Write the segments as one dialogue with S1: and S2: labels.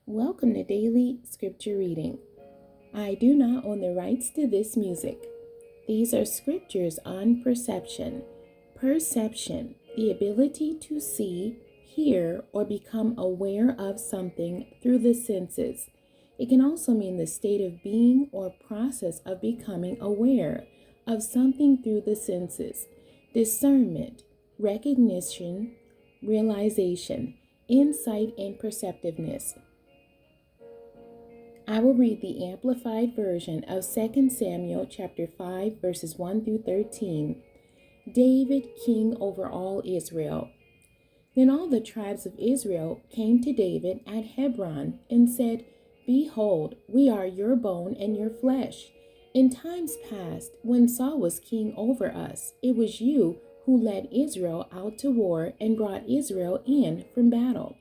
S1: Welcome to Daily Scripture Reading. I do not own the rights to this music. These are scriptures on perception. Perception, the ability to see, hear, or become aware of something through the senses. It can also mean the state of being or process of becoming aware of something through the senses. Discernment, recognition, realization, insight, and perceptiveness. I will read the Amplified Version of 2 Samuel chapter 5 verses 1 through 13. David, king over all Israel. Then all the tribes of Israel came to David at Hebron and said, Behold, we are your bone and your flesh. In times past, when Saul was king over us, it was you who led Israel out to war and brought Israel in from battle.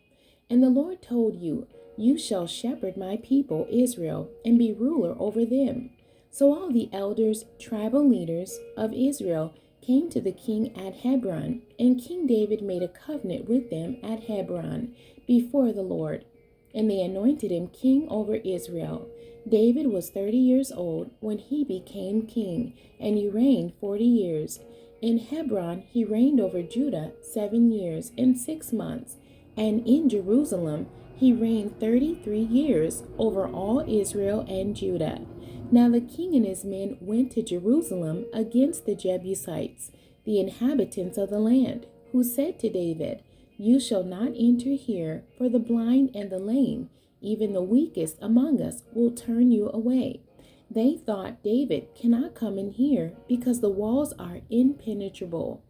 S1: And the Lord told you, You shall shepherd my people Israel and be ruler over them. So all the elders, tribal leaders of Israel came to the king at Hebron, and King David made a covenant with them at Hebron before the Lord. And they anointed him king over Israel. David was 30 years old when he became king, and he reigned 40 years. In Hebron he reigned over Judah 7 years and 6 months. And in Jerusalem he reigned 33 years over all Israel and Judah. Now the king and his men went to Jerusalem against the Jebusites, the inhabitants of the land, who said to David, You shall not enter here, for the blind and the lame, even the weakest among us, will turn you away. They thought, David cannot come in here because the walls are impenetrable.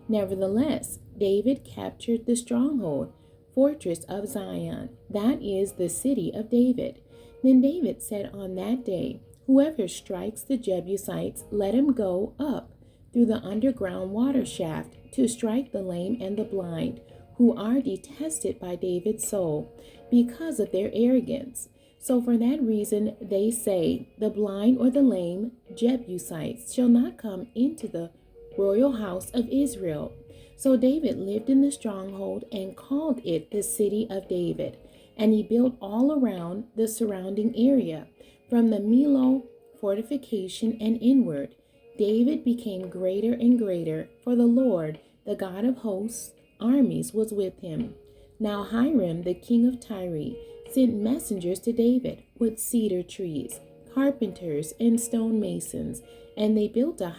S1: Nevertheless, David captured the stronghold, fortress of Zion, that is the city of David. Then David said on that day, Whoever strikes the Jebusites, let him go up through the underground water shaft to strike the lame and the blind, who are detested by David's soul because of their arrogance. So for that reason they say, The blind or the lame Jebusites shall not come into the royal house of Israel. So David lived in the stronghold and called it the city of David. And he built all around the surrounding area, from the Millo fortification and inward. David became greater and greater, for the Lord, the God of hosts, armies was with him. Now Hiram, the king of Tyre, sent messengers to David with cedar trees, carpenters, and stonemasons, and they built a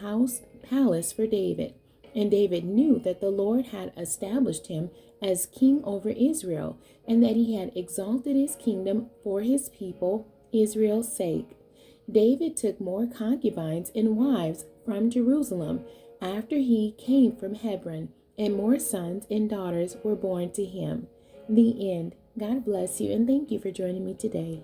S1: palace for David. And David knew that the Lord had established him as king over Israel, and that he had exalted his kingdom for his people Israel's sake. David took more concubines and wives from Jerusalem after he came from Hebron, and more sons and daughters were born to him. The end. God bless you, and thank you for joining me today.